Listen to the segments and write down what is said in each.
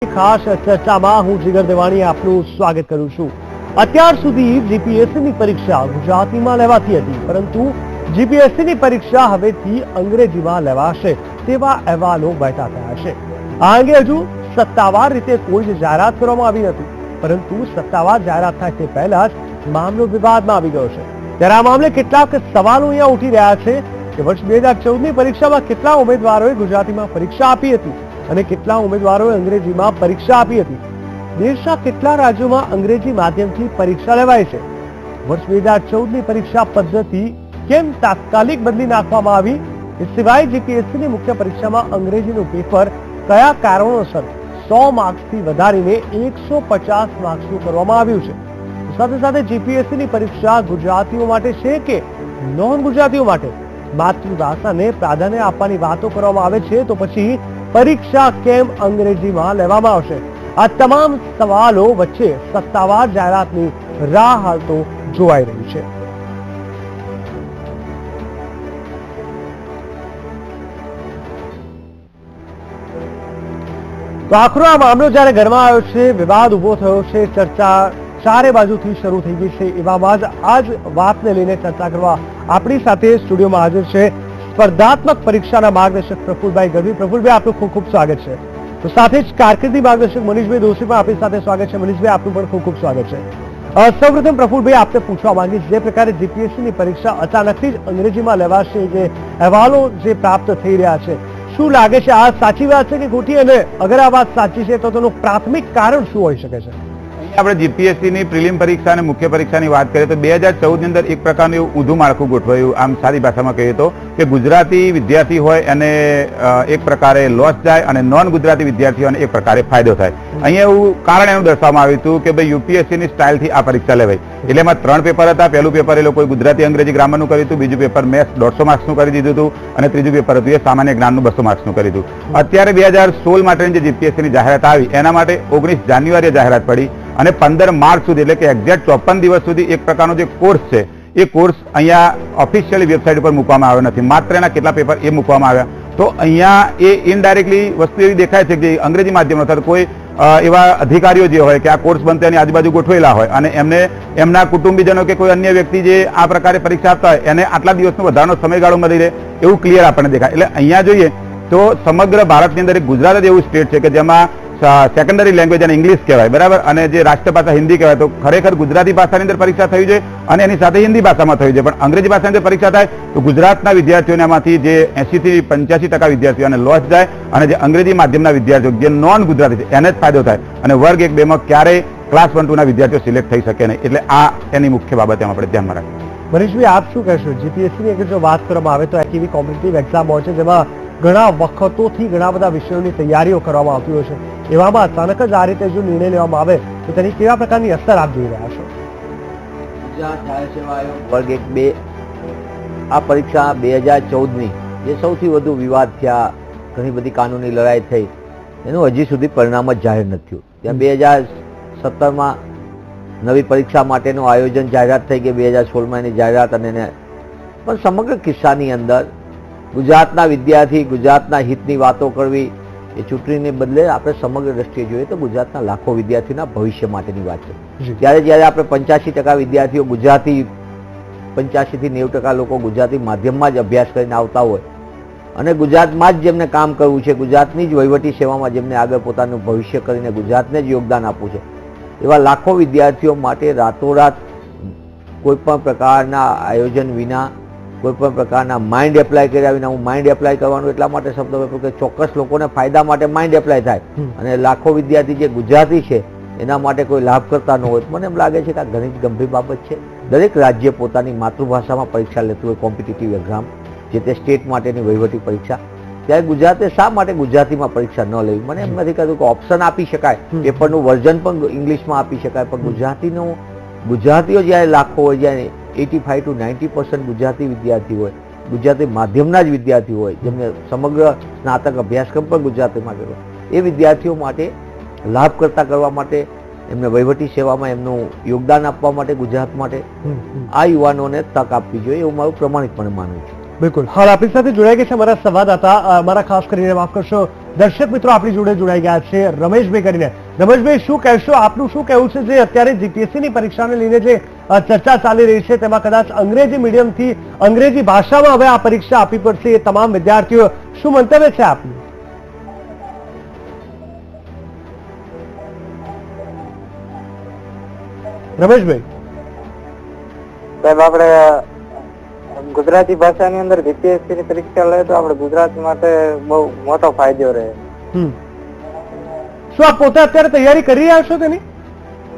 ખાસ ચર્ચામાં હું જીગર દેવાણી આપનું સ્વાગત કરું છું। અત્યાર સુધી જીપીએસસીની પરીક્ષા ગુજરાતીમાં લેવાતી હતી, પરંતુ જીપીએસસીની પરીક્ષા હવેથી અંગ્રેજીમાં લેવાશે તેવા અહેવાલો બહાર થયા છે। આ અંગે હજુ સત્તાવાર રીતે કોઈ જ જાહેરાત કરવામાં આવી નથી, પરંતુ સત્તાવાર જાહેરાત થાય તે પહેલા જ મામલો વિવાદમાં આવી ગયો છે। ત્યારે આ મામલે કેટલાક સવાલો અહીંયા ઉઠી રહ્યા છે કે વર્ષ 2014ની પરીક્ષામાં કેટલા ઉમેદવારોએ ગુજરાતીમાં પરીક્ષા આપી હતી અને કેટલા ઉમેદવારોએ અંગ્રેજીમાં પરીક્ષા આપી હતી। દેશના કેટલા રાજ્યોમાં અંગ્રેજી માધ્યમથી પરીક્ષા લેવાય છે? વર્ષ 2014ની પરીક્ષા પદ્ધતિ કેમ તાત્કાલિક બદલી નાખવામાં આવી? એ સિવાય જીપીએસસીની મુખ્ય પરીક્ષામાં અંગ્રેજીનું પેપર કયા કારણોસર 100 માર્ક્સથી વધારીને 150 માર્ક્સનું કરવામાં આવ્યું છે? સાથે સાથે જીપીએસસીની પરીક્ષા ગુજરાતીઓ માટે છે કે નોન ગુજરાતીઓ માટે? માતૃભાષાને પ્રાધાન્ય આપવાની વાતો કરવામાં આવે છે, તો પછી પરીક્ષા કેમ અંગ્રેજીમાં લેવામાં આવશે? આ તમામ સવાલો વચ્ચે સત્તાવાર જાહેરાતની રાહ હાલ તો જોવાઈ રહી છે। તો આખરો આ મામલો જ્યારે ઘરમાં આવ્યો છે, વિવાદ ઉભો થયો છે, ચર્ચા ચારે બાજુથી શરૂ થઈ ગઈ છે, એવામાં જ આ જ વાતને લઈને ચર્ચા કરવા આપણી સાથે સ્ટુડિયોમાં હાજર છે સ્પર્ધાત્મક પરીક્ષાના માર્ગદર્શક પ્રફુલભાઈ ગઢવી। પ્રફુલભાઈ, આપનું ખૂબ ખૂબ સ્વાગત છે। તો સાથે જ કારકિર્દી માર્ગદર્શક મનીષભાઈ દોશી પણ આપણી સાથે સ્વાગત છે। મનીષભાઈ, આપનું પણ ખૂબ ખૂબ સ્વાગત છે। સૌપ્રથમ પ્રફુલભાઈ, આપને પૂછવા માંગીશ, જે પ્રકારે જીપીએસસીની પરીક્ષા અચાનકથી જ અંગ્રેજીમાં લેવાશે, જે અહેવાલો જે પ્રાપ્ત થઈ રહ્યા છે, શું લાગે છે આ સાચી વાત છે કે ખોટી? અને અગર આ વાત સાચી છે તો તેનું પ્રાથમિક કારણ શું હોઈ શકે છે? આપણે જીપીએસસીની પ્રિલિમ પરીક્ષા અને મુખ્ય પરીક્ષાની વાત કરીએ તો 2014ની અંદર એક પ્રકારનું એવું ઊંધું માળખું ગોઠવાયું। આમ સારી ભાષામાં કહીએ તો કે ગુજરાતી વિદ્યાર્થી હોય અને એક પ્રકારે લોસ જાય અને નોન ગુજરાતી વિદ્યાર્થીઓને એક પ્રકારે ફાયદો થાય। અહીંયા એવું કારણ એનું દર્શાવવામાં આવ્યું હતું કે ભાઈ યુપીએસસીની સ્ટાઇલથી આ પરીક્ષા લેવાય, એટલે એમાં 3 પેપર હતા। પહેલું પેપર એ લોકોએ ગુજરાતી અંગ્રેજી ગ્રામરનું કર્યું હતું, બીજું પેપર મેથ્સ 150 માર્ક્સનું કરી દીધું હતું અને ત્રીજું પેપર હતું એ સામાન્ય જ્ઞાનનું 200 માર્ક્સનું કરી દીધું। અત્યારે 2016 માટેની જે જીપીએસસીની જાહેરાત આવી એના માટે 19 જાન્યુઆરીએ જાહેરાત પડી અને 15 માર્ચ સુધી એટલે કે એક્ઝેક્ટ 54 દિવસ સુધી એક પ્રકારનો જે કોર્સ છે એ કોર્સ અહીંયા ઓફિશિયલી વેબસાઇટ ઉપર મૂકવામાં આવ્યો નથી, માત્ર એના કેટલા પેપર એ મૂકવામાં આવ્યા। તો અહીંયા એ ઇનડાયરેક્ટલી વસ્તુ એવી દેખાય છે કે અંગ્રેજી માધ્યમનો અથવા કોઈ એવા અધિકારીઓ જે હોય કે આ કોર્સ બનતે એની આજુબાજુ ગોઠવેલા હોય અને એમને એમના કુટુંબીજનો કે કોઈ અન્ય વ્યક્તિ જે આ પ્રકારે પરીક્ષા આપતા હોય એને આટલા દિવસનો વધારાનો સમયગાળો મળી રહે એવું ક્લિયર આપણને દેખાય। એટલે અહીંયા જોઈએ તો સમગ્ર ભારતની અંદર એક ગુજરાત જ એવું સ્ટેટ છે કે જેમાં સેકન્ડરી લેંગ્વેજ અને ઇંગ્લિશ કહેવાય, બરાબર, અને જે રાષ્ટ્રભાષા હિન્દી કહેવાય। તો ખરેખર ગુજરાતી ભાષાની અંદર પરીક્ષા થવી જોઈએ અને એની સાથે હિન્દી ભાષામાં થવી જોઈએ, પણ અંગ્રેજી ભાષાની અંદર પરીક્ષા થાય તો ગુજરાતના વિદ્યાર્થીઓને એમાંથી જે 80 થી 85% વિદ્યાર્થીઓને લોસ જાય અને જે અંગ્રેજી માધ્યમના વિદ્યાર્થીઓ જે નોન ગુજરાતી છે એને જ ફાયદો થાય અને વર્ગ 1-2 માં ક્યારેય ક્લાસ 1-2 ના વિદ્યાર્થીઓ સિલેક્ટ થઈ શકે નહીં। એટલે આ એની મુખ્ય બાબત એમાં આપણે ધ્યાનમાં રાખીએ। મનીષભાઈ, આપ શું કહેશો? જીપીએસસીની અગર જો વાત કરવામાં આવે તો એક એવી કોમ્પિટિટિવ એક્ઝામ હોય છે જેમાં ઘણા વખતોથી ઘણા બધા વિષયોની તૈયારીઓ કરવામાં આવતી હોય છે, એવામાં અચાનક જ આ રીતે જો નિર્ણય લેવામાં આવે તો તેની કેવા પ્રકારની અસર આપ જોઈ રહ્યા છો? ગુજરાત જાહેર સેવા આયોગ વર્ગ 1-2 આ પરીક્ષા 2014ની જે સૌથી વધુ વિવાદ થયા, ઘણી બધી કાનૂની લડાઈ થઈ, એનું હજી સુધી પરિણામ જ જાહેર નથી થયું। ત્યાં 2017માં નવી પરીક્ષા માટેનું આયોજન જાહેરાત થઈ કે 2016માં એની જાહેરાત અને એને પણ સમગ્ર કિસ્સાની અંદર ગુજરાતના વિદ્યાર્થી ગુજરાતના હિતની વાતો કરવી એ ચૂંટણીને બદલે આપણે સમગ્ર દ્રષ્ટિએ જોઈએ તો ગુજરાતના લાખો વિદ્યાર્થીઓના ભવિષ્ય માટેની વાત છે। જ્યારે આપણે 85% વિદ્યાર્થીઓ ગુજરાતી, 85 થી 90% લોકો ગુજરાતી માધ્યમમાં જ અભ્યાસ કરીને આવતા હોય અને ગુજરાતમાં જ જેમને કામ કરવું છે, ગુજરાતની જ વહીવટી સેવામાં જેમને આગળ પોતાનું ભવિષ્ય કરીને ગુજરાતને જ યોગદાન આપવું છે, એવા લાખો વિદ્યાર્થીઓ માટે રાતોરાત કોઈ પણ પ્રકારના આયોજન વિના, કોઈ પણ પ્રકારના માઇન્ડ એપ્લાય કર્યા વિના, હું માઇન્ડ એપ્લાય કરવાનું એટલા માટે શબ્દ વાપરું કે ચોક્કસ લોકોને ફાયદા માટે માઇન્ડ એપ્લાય થાય અને લાખો વિદ્યાર્થી જે ગુજરાતી છે એના માટે કોઈ લાભ કરતા ન હોય, મને એમ લાગે છે કે આ ઘણી જ ગંભીર બાબત છે। દરેક રાજ્ય પોતાની માતૃભાષામાં પરીક્ષા લેતું હોય, કોમ્પિટિટિવ એક્ઝામ જે તે સ્ટેટ માટેની વહીવટી પરીક્ષા, ત્યારે ગુજરાતે શા માટે ગુજરાતીમાં પરીક્ષા ન લેવી? મને એમ નથી કહેતું કે ઓપ્શન આપી શકાય, પેપરનું વર્ઝન પણ ઇંગ્લિશમાં આપી શકાય, પણ ગુજરાતીઓ જ્યારે લાખો હોય, જ્યારે 85 to 90% ગુજરાતી વિદ્યાર્થી હોય, ગુજરાતી માધ્યમના જ વિદ્યાર્થી હોય, જેમને સમગ્ર સ્નાતક અભ્યાસક્રમ પણ ગુજરાતીમાં કર્યો, એ વિદ્યાર્થીઓ માટે લાભ કરતા કરવા માટે, એમને વહીવટી સેવામાં એમનું યોગદાન આપવા માટે, ગુજરાત માટે આ યુવાનોને તક આપવી જોઈએ એવું મારું પ્રમાણિકપણે માનવું છે। બિલકુલ, હાલ આપણી સાથે જોડાઈ ગયા છે અમારા સંવાદદાતા, અમારા ખાસ કરીને માફ કરશો દર્શક મિત્રો આપણી જોડે જોડાઈ ગયા છે રમેશભાઈ કરીને. રમેશભાઈ, શું કહેશો, આપનું શું કહેવું છે જે અત્યારે જીપીએસસીની પરીક્ષાને લઈને જે ચર્ચા ચાલી રહી છે તેમાં કદાચ અંગ્રેજી મીડિયમથી અંગ્રેજી ભાષામાં હવે આ પરીક્ષા આપવી પડશે એ તમામ વિદ્યાર્થીઓ, શું મંતવ્ય છે આપનું? રમેશભાઈ સાહેબ, આપણે ગુજરાતી ભાષાની અંદર જીપીએસસી ની પરીક્ષા લે તો આપણે ગુજરાત માટે બહુ મોટો ફાયદો રહે. શું આપ પોતે અત્યારે તૈયારી કરી રહ્યા છો તેની?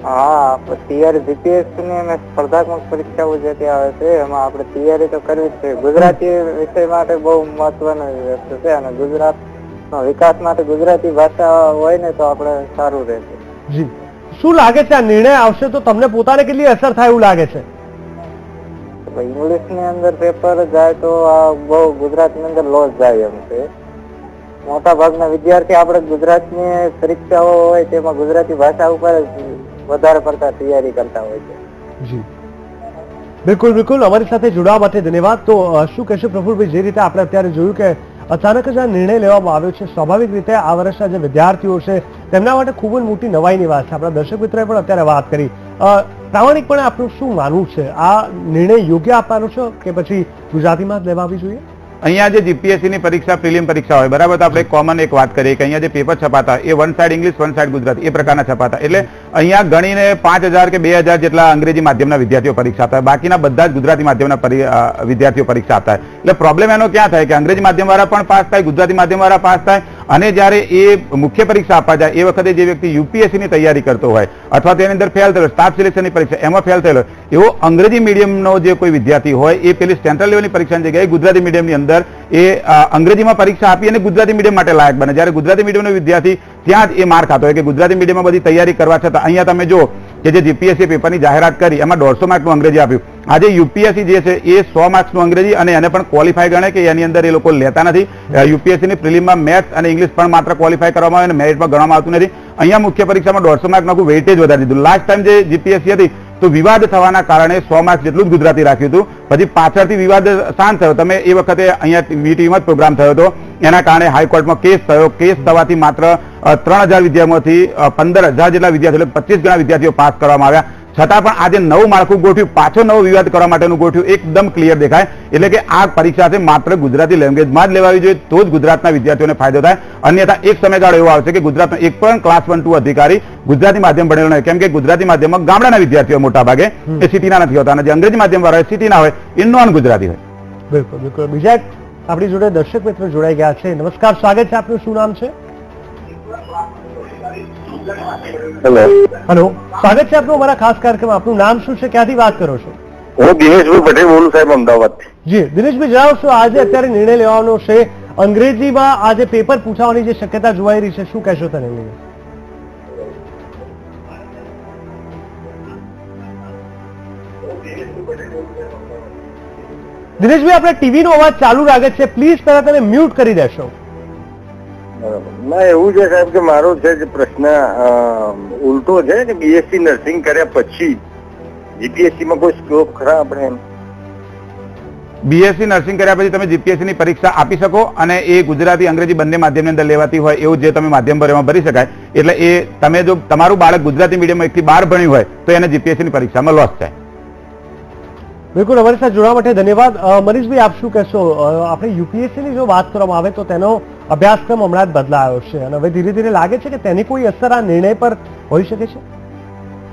હા, તૈયારી જીપીએસસી ની અને સ્પર્ધાત્મક પરીક્ષાઓ જે આવે છે એમાં આપણે તૈયારી તો કરવી જ છે. ગુજરાતી વિષય માટે બહુ મહત્વનો વસ્તુ છે અને ગુજરાતનો વિકાસ માટે ગુજરાતી ભાષા હોય ને તો આપણે સારું રહેશે. જી, શું લાગે છે આ નિર્ણય આવશે તો તમને પોતાને કેટલી અસર થાય એવું લાગે છે? ઇંગ્લિશ ની અંદર પેપર જાય તો આ બહુ ગુજરાતની અંદર લોસ જાય એમ છે. મોટા ભાગના વિદ્યાર્થી આપણે ગુજરાતની પરીક્ષાઓ હોય તેમાં ગુજરાતી ભાષા ઉપર વધારે પડતા તૈયારી કરતા હોય છે. જી બિલકુલ બિલકુલ, અમારી સાથે જોડાવા માટે ધન્યવાદ. તો શું કહેશો પ્રફુલભાઈ, જે રીતે આપણે અત્યારે જોયું કે અચાનક જ આ નિર્ણય લેવામાં આવ્યો છે, સ્વાભાવિક રીતે આ વર્ષના જે વિદ્યાર્થીઓ છે તેમના માટે ખૂબ જ મોટી નવાઈની વાત છે. આપણા દર્શક મિત્રોએ પણ અત્યારે વાત કરી. પ્રામાણિકપણે આપનું શું માનવું છે, આ નિર્ણય યોગ્ય આપવાનો છે કે પછી ગુજરાતીમાં જ લેવાવી જોઈએ? અહીંયા જે જીપીએસસી ની પરીક્ષા પ્રિલિમ પરીક્ષા હોય બરાબર, તો આપણે કોમન એક વાત કરીએ કે અહીંયા જે પેપર છપાતા એ one side English one side Gujarati એ પ્રકારના છપાતા, એટલે અહીંયા ગણીને 5000 કે 2000 જેટલા અંગ્રેજી માધ્યમના વિદ્યાર્થીઓ પરીક્ષા આપતા, બાકીના બધા જ ગુજરાતી માધ્યમના વિદ્યાર્થીઓ પરીક્ષા આપતા. એટલે પ્રોબ્લેમ એનો ક્યાં થાય કે અંગ્રેજી માધ્યમ વાળા પણ પાસ થાય, ગુજરાતી માધ્યમ વાળા પાસ થાય, અને જ્યારે એ મુખ્ય પરીક્ષા આપવા જાય એ વખતે જે વ્યક્તિ યુપીએસસી ની તૈયારી કરતો હોય અથવા તેની અંદર ફેલ થયેલો, સ્ટાફ સિલેક્શનની પરીક્ષા એમાં ફેલ થયેલો, એવો અંગ્રેજી મીડિયમનો જે કોઈ વિદ્યાર્થી હોય એ પેલી સેન્ટ્રલ લેવલની પરીક્ષાની જગ્યાએ ગુજરાતી મીડિયમની અંદર એ અંગ્રેજીમાં પરીક્ષા આપી અને ગુજરાતી મીડિયમ માટે લાયક બને. જ્યારે ગુજરાતી મીડિયમનો વિદ્યાર્થી ત્યાં જ એ માર ખાતો હોય કે ગુજરાતી મીડિયમમાં બધી તૈયારી કરવા છતાં અહીંયા તમે જો કે જે જીપીએસસી પેપરની જાહેરાત કરી એમાં 150 માર્કનું અંગ્રેજી આપ્યું. આજે યુપીએસસી જે છે એ 100 માર્ક્સનું અંગ્રેજી અને એને પણ ક્વોલિફાય ગણે કે એની અંદર એ લોકો લેતા નથી. યુપીએસસીની પ્રિલિમમાં મેથ્સ અને ઇંગ્લિશ પણ માત્ર ક્વોલિફાય કરવામાં આવે અને મેરિટમાં ગણવામાં આવતું નથી. અહીંયા મુખ્ય પરીક્ષામાં 150 માર્કનું વેઇટેજ વધારી દીધું. લાસ્ટ ટાઈમ જે જીપીએસસી હતી તો વિવાદ થવાના કારણે 100 માર્ક્સ જેટલું જ ગુજરાતી રાખ્યું હતું. પછી પાછળથી વિવાદ શાંત થયો. તમે એ વખતે અહીંયા વીટીમાં જ પ્રોગ્રામ થયો હતો, એના કારણે હાઈકોર્ટમાં કેસ થયો. કેસ થવાથી માત્ર 3000 વિદ્યાર્થીઓમાંથી 15000 જેટલા વિદ્યાર્થીઓ એટલે 25 ગણા વિદ્યાર્થીઓ પાસ કરવામાં આવ્યા. છતાં પણ આજે નવું માળખું ગોઠવ્યું, પાછો નવો વિવાદ કરવા માટેનું ગોઠવ્યું, એકદમ ક્લિયર દેખાય. એટલે કે આ પરીક્ષા છે માત્ર ગુજરાતી લેંગ્વેજમાં જ લેવાવી જોઈએ તો જ ગુજરાતના વિદ્યાર્થીઓને ફાયદો થાય. અન્યથા એક સમયગાળો એવો આવશે કે ગુજરાતનો એક પણ ક્લાસ 1-2 અધિકારી ગુજરાતી માધ્યમ ભણેલો નહીં, કેમ કે ગુજરાતી માધ્યમમાં ગામડાના વિદ્યાર્થીઓ મોટા ભાગે એ સિટીના નથી હોતા, અને જે અંગ્રેજી માધ્યમ વાળા સિટીના હોય એ નોન ગુજરાતી હોય. બિલકુલ બિલકુલ. બીજા આપણી જોડે દર્શક મિત્રો જોડાઈ ગયા છે. નમસ્કાર, સ્વાગત છે આપનું, શું નામ છે? હેલો, સ્વાગત છે આપનું અમારા ખાસ કાર્યક્રમ. આપનું નામ શું છે, ક્યાંથી વાત કરો છો? હું દિનેશભાઈ પટેલ બોલું સાહેબ, અમદાવાદ. જી દિનેશભાઈ, જણાવશો આજે અત્યારે નિર્ણય લેવાનો છે, અંગ્રેજીમાં આજે પેપર પૂછાવાની જે શક્યતા જોવાઈ રહી છે, શું કહેશો તેને લઈને? દિનેશભાઈ, આપણે ટીવી નો અવાજ ચાલુ રાખે છે, પ્લીઝ પહેલા તમે મ્યુટ કરી દેશો. ના, એવું છે સાહેબ કે મારો છે જે પ્રશ્ન ઉલટો છે કે બીએસસી નર્સિંગ કર્યા પછી જીપીએસસી માં કોઈ સ્કોપ ખરા આપણે એમ? બીએસસી નર્સિંગ કર્યા પછી તમે જીપીએસસી ની પરીક્ષા આપી શકો અને એ ગુજરાતી અંગ્રેજી બંને માધ્યમની અંદર લેવાતી હોય એવું જે તમે માધ્યમ ભરો એમાં ભરી શકાય. એટલે એ તમે જો તમારું બાળક ગુજરાતી મીડિયમ 1 થી 12 ભણ્યું હોય તો એને જીપીએસસી ની પરીક્ષામાં લોસ થાય. બિલકુલ, અમારી સાથે જોડવા માટે ધન્યવાદ. મનીષભાઈ, આપ શું કહેશો? આપણે યુપીએસસી ની જો વાત કરવામાં આવે તો તેનો અભ્યાસક્રમ હમણાં જ બદલાયો છે અને હવે ધીરે ધીરે લાગે છે કે તેની કોઈ અસર આ નિર્ણય પર હોઈ શકે છે?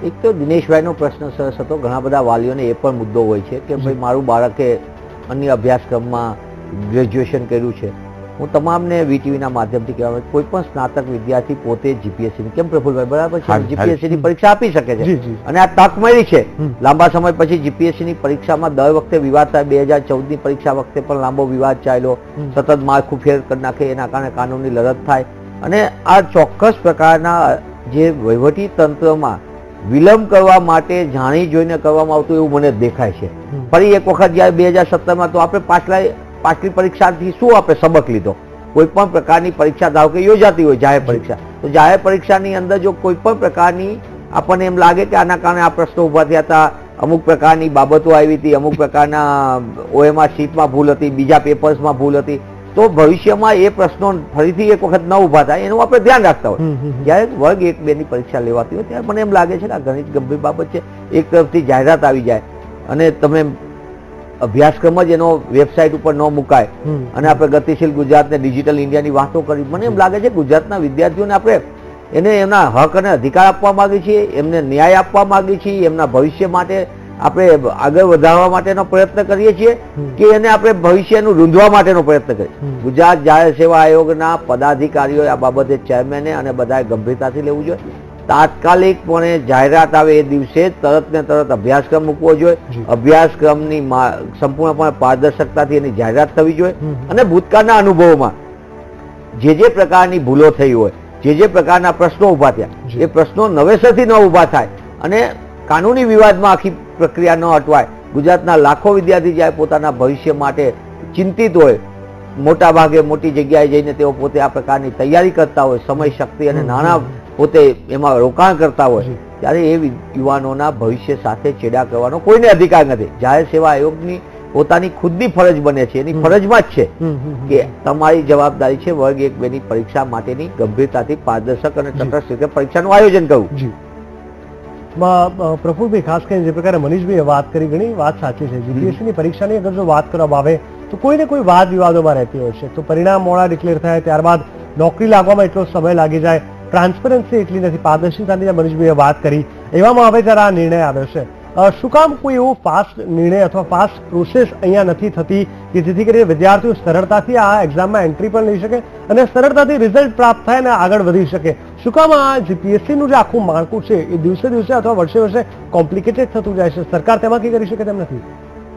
એક તો દિનેશભાઈનો પ્રશ્ન સરસ હતો. ઘણા બધા વાલીઓને એ પણ મુદ્દો હોય છે કે ભાઈ મારું બાળકે અન્ય અભ્યાસક્રમમાં ગ્રેજ્યુએશન કર્યું છે. હું તમામને વીટીવીના માધ્યમથી કહેવા કોઈ પણ સ્નાતક વિદ્યાર્થી પોતે જીપીએસસી કેમ પ્રફુલભાઈ બરાબર છે જીપીએસસી ની પરીક્ષા આપી શકે છે અને આ તક મળી છે. લાંબા સમય પછી જીપીએસસી ની પરીક્ષામાં દર વખતે વિવાદ થાય. 2014 ની પરીક્ષા વખતે પણ લાંબો વિવાદ ચાલ્યો, સતત માળખું ફેર કરી નાખે, એના કારણે કાનૂની લડત થાય અને આ ચોક્કસ પ્રકારના જે વહીવટી તંત્રમાં વિલંબ કરવા માટે જાણી જોઈને કરવામાં આવતું એવું મને દેખાય છે. ફરી એક વખત જયારે 2017માં તો આપણે પાછલી પરીક્ષાથી શું આપણે સબક લીધો? કોઈ પણ પ્રકારની પરીક્ષા ધારો કે યોજાતી હોય જાહેર પરીક્ષા, તો જાહેર પરીક્ષાની અંદર જો કોઈ પણ પ્રકારની આપણને એમ લાગે કે આના કારણે આ પ્રશ્નો ઉભા થયા હતા, અમુક પ્રકારની બાબતો આવી હતી, અમુક પ્રકારના ઓએમઆર શીટમાં ભૂલ હતી, બીજા પેપર્સમાં ભૂલ હતી, તો ભવિષ્યમાં એ પ્રશ્નો ફરીથી એક વખત ન ઊભા થાય એનું આપણે ધ્યાન રાખતા હોય. જ્યારે વર્ગ 1-2 ની પરીક્ષા લેવાતી હોય ત્યારે મને એમ લાગે છે કે આ ઘણી જ ગંભીર બાબત છે. એક તરફથી જાહેરાત આવી જાય અને તમે અભ્યાસક્રમ જ એનો વેબસાઇટ ઉપર ન મુકાય અને આપણે ગતિશીલ ગુજરાત ને ડિજિટલ ઇન્ડિયાની વાતો કરી. મને એમ લાગે છે ગુજરાતના વિદ્યાર્થીઓને આપણે એને એમના હક અને અધિકાર આપવા માંગીએ છીએ, એમને ન્યાય આપવા માંગીએ છીએ, એમના ભવિષ્ય માટે આપણે આગળ વધારવા માટેનો પ્રયત્ન કરીએ છીએ કે એને આપણે ભવિષ્યનું રૂંધવા માટેનો પ્રયત્ન કરીએ. ગુજરાત જાહેર સેવા આયોગના પદાધિકારીઓએ આ બાબતે ચેરમેને અને બધાએ ગંભીરતાથી લેવું જોઈએ. તાત્કાલિકપણે જાહેરાત આવે એ દિવસે તરત ને તરત અભ્યાસક્રમ મૂકવો જોઈએ. અભ્યાસક્રમની સંપૂર્ણપણે પારદર્શકતાથી એની જાહેરાત થવી જોઈએ અને ભૂતકાળના અનુભવોમાં જે પ્રકારની ભૂલો થઈ હોય, જે પ્રકારના પ્રશ્નો ઉભા થયા એ પ્રશ્નો નવેસરથી ન ઉભા થાય અને કાનૂની વિવાદમાં આખી પ્રક્રિયા ન અટવાય. ગુજરાતના લાખો વિદ્યાર્થી જ્યારે પોતાના ભવિષ્ય માટે ચિંતિત હોય, મોટા ભાગે મોટી જગ્યાએ જઈને તેઓ પોતે આ પ્રકારની તૈયારી કરતા હોય, સમય, શક્તિ અને નાણાં પોતે એમાં રોકાણ કરતા હોય, ત્યારે એ યુવાનોના ભવિષ્ય સાથે ચેડા કરવાનો કોઈને અધિકાર નથી. જાહેર સેવા આયોગની પોતાની ખુદની ફરજ બને છે, એની ફરજમાં જ છે કે તમારી જવાબદારી છે વર્ગ 1-2 ની પરીક્ષા માટેની ગંભીરતાથી પારદર્શક અને તટસ્થ રીતે પરીક્ષાનું આયોજન કરવું. પ્રફુલભાઈ, ખાસ કરીને જે પ્રકારે મનીષભાઈએ વાત કરી, ઘણી વાત સાચી છે. જીપીએસસીની પરીક્ષાની અગર જો વાત કરવામાં આવે તો કોઈને કોઈ વાદ વિવાદોમાં રહેતી હોય છે. તો પરિણામ મોડા ડિક્લેર થાય, ત્યારબાદ નોકરી લાગવામાં એટલો સમય લાગી જાય, ટ્રાન્સપરન્સી એટલી નથી, પારદર્શિતાની મનીષભાઈએ વાત કરી. એવામાં હવે જ્યારે આ નિર્ણય આવ્યો છે, શું કામ કોઈ એવો ફાસ્ટ નિર્ણય અથવા ફાસ્ટ પ્રોસેસ અહીંયા નથી થતી કે જેથી કરીને વિદ્યાર્થીઓ સરળતાથી આ એક્ઝામમાં એન્ટ્રી પણ લઈ શકે અને સરળતાથી રિઝલ્ટ પ્રાપ્ત થાય અને આગળ વધી શકે? શું કામ આ જીપીએસસીનું જે આખું માળખું છે એ દિવસે દિવસે અથવા વર્ષે વર્ષે કોમ્પ્લિકેટેડ થતું જાય છે? સરકાર તેમાં કંઈ કરી શકે તેમ નથી.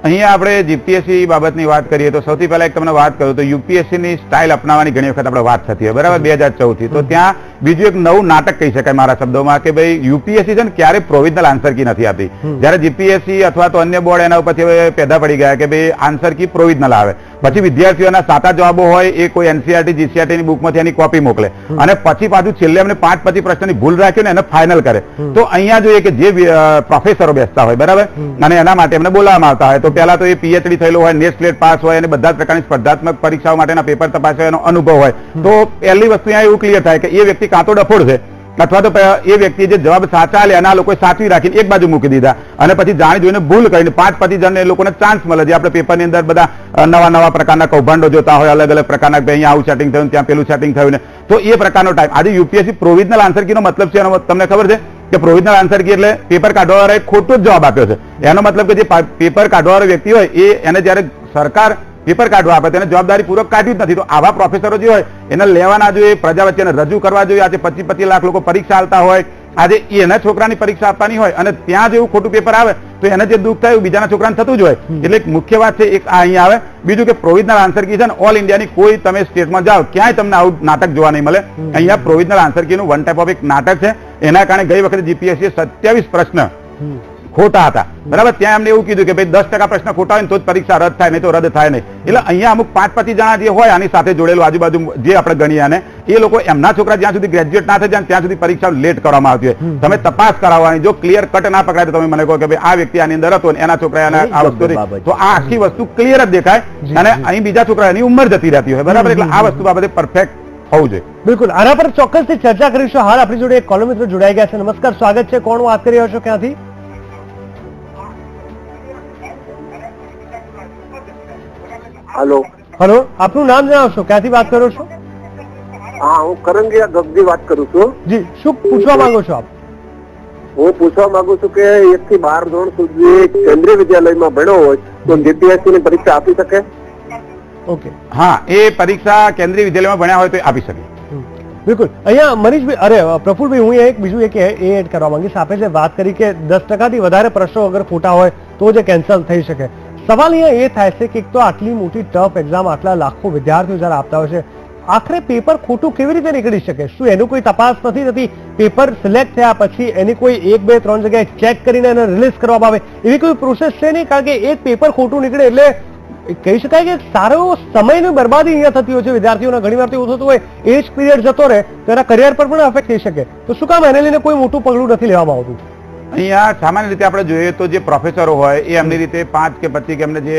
અહીંયા આપણે જીપીએસસી બાબતની વાત કરીએ તો સૌથી પહેલા એક તમને વાત કરું તો યુપીએસસીની સ્ટાઇલ અપનાવવાની ઘણી વખત આપણે વાત થતી હોય, બરાબર, 2014 થી. તો ત્યાં બીજું એક નવું નાટક કહી શકાય મારા શબ્દોમાં કે ભાઈ યુપીએસસી છે ને ક્યારે પ્રોવિઝનલ આન્સર કી નથી આપતી. જયારે જીપીએસસી અથવા તો અન્ય બોર્ડ એના ઉપરથી પેદા પડી ગયા કે ભાઈ આન્સર કી પ્રોવિઝનલ આવે, પછી વિદ્યાર્થીઓના સાચા જવાબો હોય એ કોઈ એનસીઆરટી જીસીઆરટી ની બુકમાંથી એની કોપી મોકલે અને પછી પાછું છેલ્લે અમને 5-25 પ્રશ્નની ભૂલ રાખી ને એને ફાઇનલ કરે. તો અહીંયા જોઈએ કે જે પ્રોફેસરો બેસતા હોય, બરાબર, અને એના માટે એમને બોલાવવામાં આવતા હોય તો પહેલા તો એ પીએચડી થયેલો હોય, નેટ સ્લેટ પાસ હોય અને બધા જ પ્રકારની સ્પર્ધાત્મક પરીક્ષાઓ માટેના પેપર તપાસ એનો અનુભવ હોય. તો પહેલી વસ્તુ અહીંયા એવું ક્લિયર થાય કે એ વ્યક્તિ કાં તો ડફોડ છે અથવા તો એ વ્યક્તિએ જે જવાબ સાચા લે એના લોકોએ સાચવી રાખીને એક બાજુ મૂકી દીધા અને પછી જાણી જોઈને ભૂલ કરીને 5-25 જણને એ લોકોને ચાન્સ મળે. જે આપણે પેપરની અંદર બધા નવા પ્રકારના કૌભાંડો જોતા હોય, અલગ અલગ પ્રકારના અહીંયા આવું સેટિંગ થયું, ત્યાં પેલું સેટિંગ થયું ને, તો એ પ્રકારનો ટાઈમ. આજે યુપીએસસી પ્રોવિઝનલ આન્સર કીનો મતલબ છે એનો તમને ખબર છે કે પ્રોવિઝનલ આન્સર કી એટલે પેપર કાઢવાવાળાએ ખોટો જ જવાબ આપ્યો છે. એનો મતલબ કે જે પેપર કાઢવાવાળો વ્યક્તિ હોય એને જયારે સરકાર પેપર કાઢવા આપે તેને જવાબદારી પૂર્વક કાઢ્યું જ નથી. તો આવા પ્રોફેસરો જે હોય એને લેવાના જોઈએ, પ્રજા વચ્ચે રજૂ કરવા જોઈએ. આજે 25-25 લાખ લોકો પરીક્ષા આલતા હોય, આજે એના છોકરાની પરીક્ષા આપવાની હોય અને ત્યાં જો એવું ખોટું પેપર આવે તો એને જે દુઃખ થાય બીજાના છોકરાને થતું જ હોય. એટલે એક મુખ્ય વાત છે એક આ અહીંયા આવે. બીજું કે પ્રોવિઝનલ આન્સર કી છે ને ઓલ ઇન્ડિયાની કોઈ તમે સ્ટેટમાં જાઓ ક્યાંય તમને આવું નાટક જોવા નહીં મળે. અહીંયા પ્રોવિઝનલ આન્સર કીનું વન ટાઈપ ઓફ એક નાટક છે. એના કારણે ગઈ વખતે જીપીએસસી 27 પ્રશ્ન ખોટા હતા, બરાબર. ત્યાં એમને એવું કીધું કે ભાઈ 10% પ્રશ્ન ખોટા હોય ને તો જ પરીક્ષા રદ થાય, નહીં તો રદ થાય નહીં. એટલે અહીંયા અમુક 5-25 જણા જે હોય આની સાથે જોડેલું આજુબાજુ જે આપણે ગણીએ અને એ લોકો એમના છોકરા જ્યાં સુધી ગ્રેજ્યુએટ ના થઈ જાય ત્યાં સુધી પરીક્ષા લેટ કરવામાં આવતી હોય. તમે તપાસ કરાવવાની, જો ક્લિયર કટ ના પકડાય તો તમે મને કહો કે ભાઈ આ વ્યક્તિ આની અંદર હતો એના છોકરા આ વસ્તુ તો આ આખી વસ્તુ ક્લિયર જ દેખાય અને અહીં બીજા છોકરા એની ઉંમર જતી રહેતી હોય, બરાબર. એટલે આ વસ્તુ બાબતે પરફેક્ટ હોવું જોઈએ. બિલકુલ, આના પર ચોક્કસથી ચર્ચા કરીશું. હાલ આપણી જોડે એક કોલમ મિત્ર જોડાઈ ગયા છે. નમસ્કાર, સ્વાગત છે. કોણ વાત કરી રહ્યો છો, ક્યાંથી? હેલો. હેલો, આપનું નામ જણાવશો, ક્યાંથી વાત કરો છો? હા, હું કરંગિયા ગગજી વાત કરું છું. જી, શું પૂછવા માંગો છો આપ? હું પૂછવા માંગુ છું કે 1 થી 12 ધોરણ સુધી કેન્દ્રીય વિદ્યાલયમાં ભણ્યો હોય તો જીપીએસસી ની પરીક્ષા આપી શકે? ઓકે, હા, એ પરીક્ષા કેન્દ્રીય વિદ્યાલયમાં ભણ્યા હોય તો આપી શકે. બિલકુલ. અહીંયા મનીષભાઈ, પ્રફુલભાઈ, હું એક બીજું એક એડ કરવા માંગીશ. આપે જે વાત કરી કે 10%થી વધારે પ્રશ્નો અગર ખોટા હોય તો જે કેન્સલ થઈ શકે. સવાલ અહીંયા એ થાય છે કે એક તો આટલી મોટી ટફ એક્ઝામ આટલા લાખો વિદ્યાર્થીઓ જયારે આપતા હોય છે, આખરે પેપર ખોટું કેવી રીતે નીકળી શકે? શું એનું કોઈ તપાસ નથી થતી? પેપર સિલેક્ટ થયા પછી એની કોઈ 1, 2, 3 જગ્યાએ ચેક કરીને એને રિલીઝ કરવામાં આવે એવી કોઈ પ્રોસેસ છે નહીં? કારણ કે એક પેપર ખોટું નીકળે એટલે કહી શકાય કે સારો સમયની બરબાદી અહીંયા થતી હોય છે વિદ્યાર્થીઓના. ઘણી વાર એવું થતું હોય એ જ પીરિયડ જતો રહે તો એના કરિયર પર પણ અફેક્ટ થઈ શકે. તો શું કામ એને લઈને કોઈ મોટું પગલું નથી લેવામાં આવતું? અહીંયા સામાન્ય રીતે આપણે જોઈએ તો જે પ્રોફેસરો હોય એ એમની રીતે 5 કે 25 કે એમને જે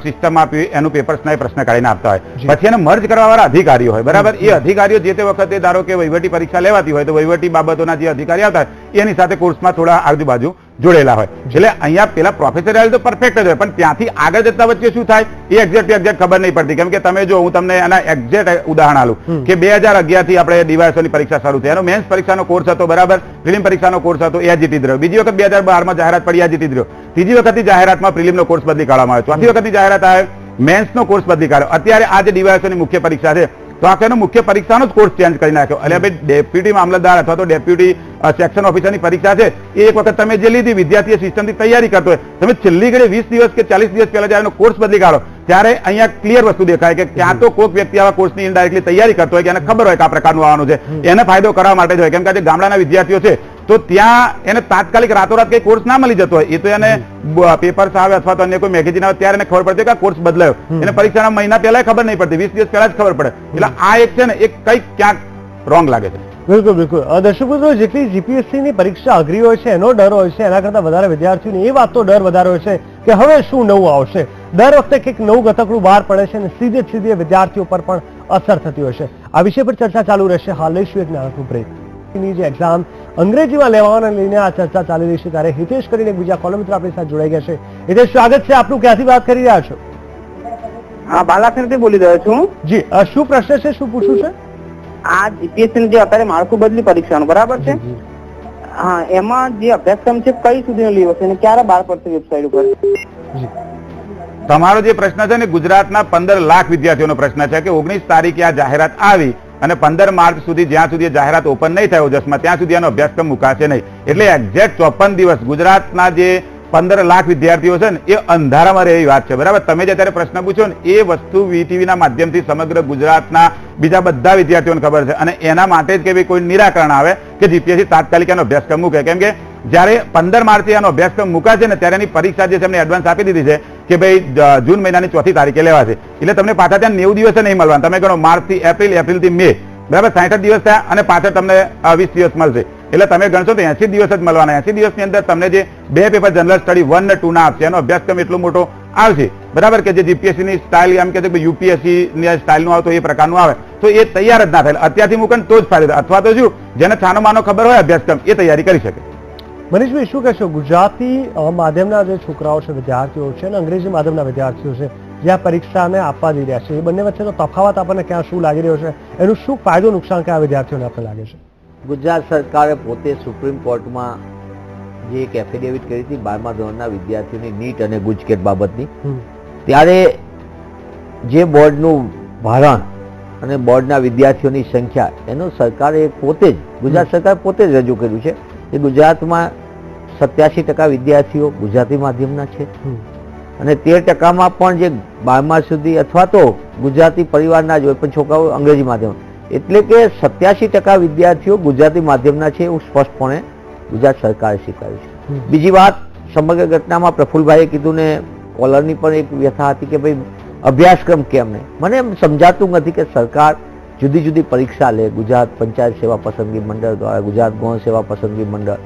સિસ્ટમ આપી એનું પેપર્સના એ પ્રશ્ન કાઢીને આપતા હોય, પછી એને મર્જ કરવા વાળા અધિકારીઓ હોય, બરાબર, એ અધિકારીઓ જે તે વખતે ધારો કે વહીવટી પરીક્ષા લેવાતી હોય તો વહીવટી બાબતોના જે અધિકારી આવતા હોય એની સાથે કોર્સમાં થોડા આજુબાજુ જોડેલા હોય. એટલે અહીંયા પેલા પ્રોફેસર તો પરફેક્ટ જ હોય, પણ ત્યાંથી આગળ જતા વચ્ચે શું થાય એ એક્ઝેક્ટ ખબર નહીં પડતી. કેમ કે તમે જો હું તમને એના એક્ઝેક્ટ ઉદાહરણ આલું કે 2011 થી આપણે ડીવાયએસઓની પરીક્ષા શરૂ થઈ, એનો મેન્સ પરીક્ષાનો કોર્સ હતો, બરાબર, પ્રિલિમ પરીક્ષાનો કોર્સ હતો, એ જીતી રહ્યો. બીજી વખત 2012 જાહેરાત પડી, આ જીતી રહ્યો. ત્રીજી વખતની જાહેરાતમાં પ્રિલિમનો કોર્સ બદલી કાઢવામાં આવ્યો. ચોથી વખતની જાહેરાત આવે મેન્સનો કોર્સ બદલી કાઢ્યો. અત્યારે આ જે ડીવાયએસઓની મુખ્ય પરીક્ષા છે તો આખેનો મુખ્ય પરીક્ષાનો જ કોર્સ ચેન્જ કરી નાખ્યો. એટલે ભાઈ ડેપ્યુટી મામલતદાર અથવા તો ડેપ્યુટી સેક્શન ઓફિસરની પરીક્ષા છે એ એક વખત તમે જે લીધી વિદ્યાર્થીએ સિસ્ટમથી તૈયારી કરતો હોય, તમે છેલ્લી ઘડી 20 દિવસ કે 40 દિવસ પહેલા જ્યારે કોર્સ બદલી કાઢો ત્યારે અહીંયા ક્લિયર વસ્તુ દેખાય કે ક્યાં તો કોઈક વ્યક્તિ આવા કોર્સની ઇનડાયરેક્ટલી તૈયારી કરતો હોય કે એને ખબર હોય કે આ પ્રકારનું આવવાનું છે, એને ફાયદો કરવા માટે જ હોય. કેમ કે આજે ગામડાના વિદ્યાર્થીઓ છે તો ત્યાં એને તાત્કાલિક રાતોરાત કઈ કોર્સ ના મળી જતો હોય, એ તો એને પેપર્સ આવે અથવા તો અન્ય કોઈ મેગેઝિન આવે ત્યારે એને ખબર પડતી કે આ કોર્સ બદલાયો, એને પરીક્ષાના મહિના પહેલા ખબર નહીં પડતી, 20 દિવસ પહેલા જ ખબર પડે. એટલે આ એક છે ને એક કઈક ક્યાંક રોંગ લાગે છે. બિલકુલ બિલકુલ. દર્શક મિત્રો, જેટલી જીપીએસસી ની પરીક્ષા અઘરી હોય છે એનો ડર હોય છે, એના કરતા વધારે વિદ્યાર્થીઓને એ વાતનો ડર વધારે હોય છે કે હવે શું નવું આવશે. દર વખતે કંઈક નવું ગતકડું બહાર પડે છે અને સીધે વિદ્યાર્થીઓ પર પણ અસર થતી હોય છે. આ વિષય પર ચર્ચા ચાલુ રહેશે. હાલ લઈશું એક નાનકડું બ્રેક. ની જે એક્ઝામ અંગ્રેજીમાં લેવાના લઈને આ ચર્ચા ચાલી રહી છે ત્યારે હિતેશ કરીને બીજા કોલમ મિત્ર આપણી સાથે જોડાઈ ગયા છે. હિતેશ, સ્વાગત છે આપનું. ક્યાંથી વાત કરી રહ્યા છો? હા, બાલાસરથી બોલી રહ્યો છું. જી, શું પ્રશ્ન છે, શું પૂછવું છે? આ જીપીએસસી ની જે અત્યારે માળખું બદલી પરીક્ષાનું બરાબર છે, હા, એમાં જે અભ્યાસક્રમ છે કઈ સુધીનો લીધો છે અને ક્યારે બહાર પડશે વેબસાઇટ ઉપર? તમારો જે પ્રશ્ન છે ને ગુજરાતના 15 લાખ વિદ્યાર્થીઓનો પ્રશ્ન છે કે 19 તારીખે આ જાહેરાત આવી અને 15 માર્ચ સુધી જ્યાં સુધી જાહેરાત ઓપન નહીં થાય ઓજસમાં ત્યાં સુધી આનો અભ્યાસક્રમ મુકાશે નહીં. એટલે એક્ઝેક્ટ 54 દિવસ ગુજરાતના જે 15 લાખ વિદ્યાર્થીઓ છે ને એ અંધારામાં રહે એવી વાત છે, બરાબર. તમે જે અત્યારે પ્રશ્ન પૂછ્યો ને એ વસ્તુ વીટીવીના માધ્યમથી સમગ્ર ગુજરાતના બીજા બધા વિદ્યાર્થીઓને ખબર છે અને એના માટે જ કે ભાઈ કોઈ નિરાકરણ આવે કે જીપીએસસી તાત્કાલિક એનો અભ્યાસક્રમ મૂકે. કેમ કે જયારે 15 માર્ચે એનો અભ્યાસક્રમ મુકાશે ને ત્યારે એની પરીક્ષા જે છે એમને એડવાન્સ આપી દીધી છે કે ભાઈ જૂન મહિનાની 4મી તારીખે લેવાશે. એટલે તમને પાછા ત્યાં 90 દિવસે નહીં મળવાના. તમે ગણો માર્ચ થી એપ્રિલ, એપ્રિલ થી મે, બરાબર, 67 દિવસ થયા અને પાછળ તમને 20 દિવસ મળશે. એટલે તમે ગણશો તો 80 દિવસ જ મળવાના. 80 દિવસની અંદર તમને જે 2 પેપર જનરલ સ્ટડી 1 અને 2 ના આપશે એનો અભ્યાસક્રમ એટલો મોટો આવશે, બરાબર, કે જે જીપીએસસી ની સ્ટાઇલ એમ કે યુપીએસસી ની સ્ટાઇલનું આવે તો એ પ્રકારનું આવે તો એ તૈયાર જ ના થાય. અત્યારથી મૂકે તો જ ફાયદો. અથવા તો શું જેને છાનો માનો ખબર હોય અભ્યાસક્રમ એ તૈયારી કરી શકે. મનીષભાઈ, શું કહેશો, ગુજરાતી માધ્યમના જે છોકરાઓ છે, વિદ્યાર્થીઓ છે અને અંગ્રેજી માધ્યમના વિદ્યાર્થીઓ છે જે આ પરીક્ષાને આપવા જઈ રહ્યા છે, એ બંને વચ્ચેનો તફાવત આપણને ક્યાં શું લાગી રહ્યો છે, એનું શું ફાયદો નુકસાન કયા વિદ્યાર્થીઓને આપણને લાગે છે? ગુજરાત સરકારે પોતે સુપ્રીમ કોર્ટમાં જે એક એફિડેવિટ કરી હતી 12મા ધોરણના વિદ્યાર્થીઓની નીટ અને ગુજકેટ બાબતની, ત્યારે જે બોર્ડનું ભારણ અને બોર્ડના વિદ્યાર્થીઓની સંખ્યા એનો સરકારે પોતે જ ગુજરાત સરકાર પોતે જ રજૂ કર્યું છે કે ગુજરાતમાં 87% વિદ્યાર્થીઓ ગુજરાતી માધ્યમના છે અને 13%માં પણ જે 12મા સુધી અથવા તો ગુજરાતી પરિવારના જ હોય પણ છોકરાઓ અંગ્રેજી માધ્યમ. એટલે કે 87% વિદ્યાર્થીઓ ગુજરાતી માધ્યમના છે એવું સ્પષ્ટપણે ગુજરાત સરકારે સ્વીકાર્યું છે. બીજી વાત, સમગ્ર ઘટનામાં પ્રફુલભાઈએ કીધું ને કોલરની પણ એક વ્યથા હતી કે ભાઈ અભ્યાસક્રમ કેમ નહીં. મને એમ સમજાતું નથી કે સરકાર જુદી જુદી પરીક્ષા લે, ગુજરાત પંચાયત સેવા પસંદગી મંડળ દ્વારા, ગુજરાત ગૌણ સેવા પસંદગી મંડળ,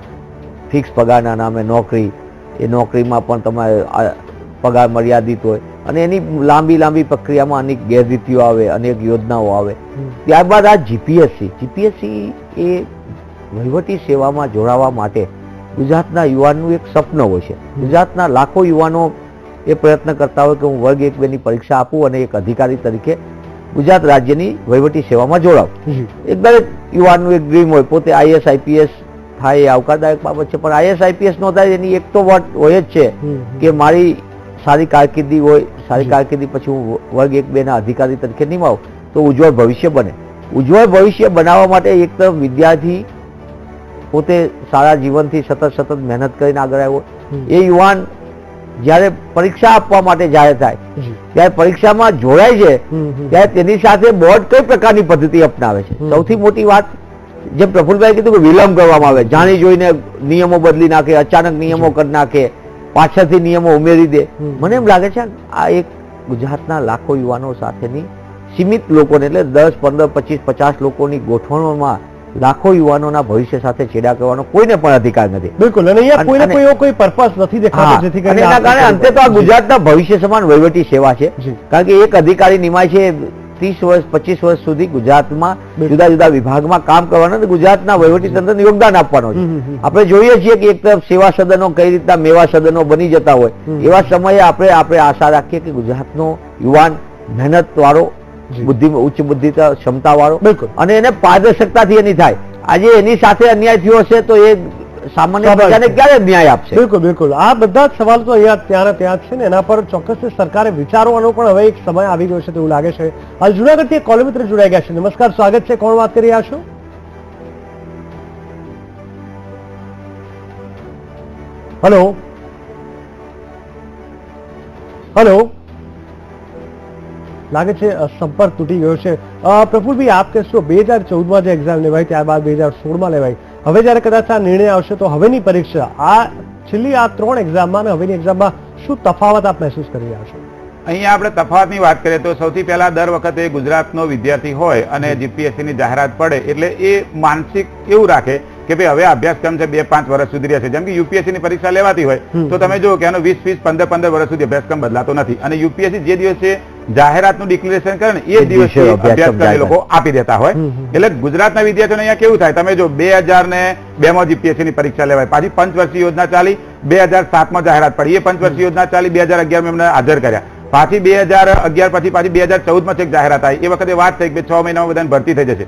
ફિક્સ પગારના નામે નોકરી, એ નોકરીમાં પણ તમારે પગાર મર્યાદિત હોય અને એની લાંબી પ્રક્રિયામાં અનેક ગેરરીતિઓ આવે, અનેક યોજનાઓ આવે. ત્યારબાદ આ જીપીએસસી એ વહીવટી સેવામાં જોડાવા માટે ગુજરાતના યુવાનનું એક સપનું હોય છે. ગુજરાતના લાખો યુવાનો એ પ્રયત્ન કરતા હોય કે હું વર્ગ 1, 2 ની પરીક્ષા આપું અને એક અધિકારી તરીકે ગુજરાત રાજ્યની વહીવટી સેવામાં જોડાવું. એક દરેક યુવાનનું એક ડ્રીમ હોય, પોતે આઈએસ આઈપીએસ થાય એ આવકારદાયક બાબત છે, પણ આઈએસ આઈપીએસ નો થાય એની એક તો વાત હોય જ છે કે મારી સારી કારકિર્દી હોય, સારી કારકિર્દી પછી હું વર્ગ 1, 2 ના અધિકારી તરીકે નિમાવું તો ઉજ્જવળ ભવિષ્ય બને. ઉજ્જવળ ભવિષ્ય બનાવવા માટે એક તરફ વિદ્યાર્થી પોતે સારા જીવનથી સતત મહેનત કરીને આગળ આવ્યો, એ યુવાન જયારે પરીક્ષા આપવા માટે જાહેર થાય ત્યારે પરીક્ષામાં જોડાય છે ત્યારે તેની સાથે બોર્ડ કઈ પ્રકારની પદ્ધતિ અપનાવે છે. સૌથી મોટી વાત, જેમ પ્રફુલભાઈ કીધું કે વિલંબ કરવામાં આવે, જાણી જોઈને નિયમો બદલી નાખે, અચાનક નિયમો કરી નાખે, પાછળથી નિયમો ઉમેરી દે. મને એમ લાગે છે આ એક ગુજરાતના લાખો યુવાનો સાથેની સીમિત લોકોને એટલે 10, 15, 25, 50 લોકોની ગોઠવણોમાં લાખો યુવાનોના ભવિષ્ય સાથે ચેડા કરવાનો કોઈને પણ અધિકાર નથી. બિલકુલ, અને અહીંયા કોઈને કોઈ એવો કોઈ પર્પસ નથી દેખાતો જેથી કરીને એના કારણે અંતે તો આ ગુજરાતના ભવિષ્ય સમાન વહીવટી સેવા છે. કારણ કે એક અધિકારી નિમાય છે 30 વર્ષ 25 વર્ષ સુધી ગુજરાતમાં જુદા જુદા વિભાગમાં કામ કરવાનું અને ગુજરાતના વહીવટી તંત્રને યોગદાન આપવાનું છે. આપણે જોઈએ છીએ કે એક તરફ સેવા સદનો કઈ રીતના મેવા સદનો બની જતા હોય, એવા સમયે આપણે આશા રાખીએ કે ગુજરાતનો યુવાન મહેનત વાળો, ઉચ્ચ બુદ્ધિ ક્ષમતા વાળો અને એને પારદર્શકતાથી એની થાય. આજે એની સાથે અન્યાય થયો હશે તો એ સામાન્ય પ્રજાને ક્યારે ન્યાય આપશે? બિલકુલ બિલકુલ, આ બધા જ સવાલ તો અહીંયા ત્યાં જ છે ને એના પર ચોક્કસ સરકારે વિચારવાનો પણ હવે એક સમય આવી ગયો છે તેવું લાગે છે. હાલ જુનાગઢથી એક કોલ મિત્ર જોડાઈ ગયા છે. નમસ્કાર, સ્વાગત છે. કોણ વાત કરી રહ્યા છો? હેલો હેલો, લાગે છે સંપર્ક તૂટી ગયો છે. પ્રફુલભાઈ, આપ કહેશો 2014માં જે એક્ઝામ લેવાય ત્યારબાદ 2016માં લેવાય, હવે જયારે કદાચ આ નિર્ણય આવશે તો હવેની પરીક્ષા, આ છેલ્લી આ 3 એક્ઝામમાં અને હવેની એક્ઝામમાં શું તફાવત આપ મહેસૂસ કરી રહ્યા છો? અહીંયા આપણે તફાવતની વાત કરીએ તો સૌથી પહેલા દર વખતે ગુજરાતનો વિદ્યાર્થી હોય અને જીપીએસસીની જાહેરાત પડે એટલે એ માનસિક એવું રાખે કે ભાઈ હવે અભ્યાસક્રમ છે 2-5 વર્ષ સુધી રહેશે. જેમ કે યુપીએસસી ની પરીક્ષા લેવાતી હોય તો તમે જુઓ કે એનો 20-15 વર્ષ સુધી અભ્યાસક્રમ બદલાતો નથી અને યુપીએસસી જે દિવસે જાહેરાતનું ડિક્લેરેશન કરે ને એ દિવસે અભ્યાસક્રમ લોકો આપી દેતા હોય. એટલે ગુજરાતના વિદ્યાર્થીઓને અહીંયા કેવું થાય, તમે જો 2002માં જીપીએસસી ની પરીક્ષા લેવાય, પાછી પંચવર્ષીય યોજના ચાલી, 2007માં જાહેરાત પડી, એ પંચવર્ષીય યોજના ચાલી, 2011માં એમને હાજર કર્યા, પાછી 2011 પછી પાછી 2014માં છેક જાહેરાત આવી. એ વખતે વાત થઈ કે 6 મહિનામાં બધાને ભરતી થઈ જશે.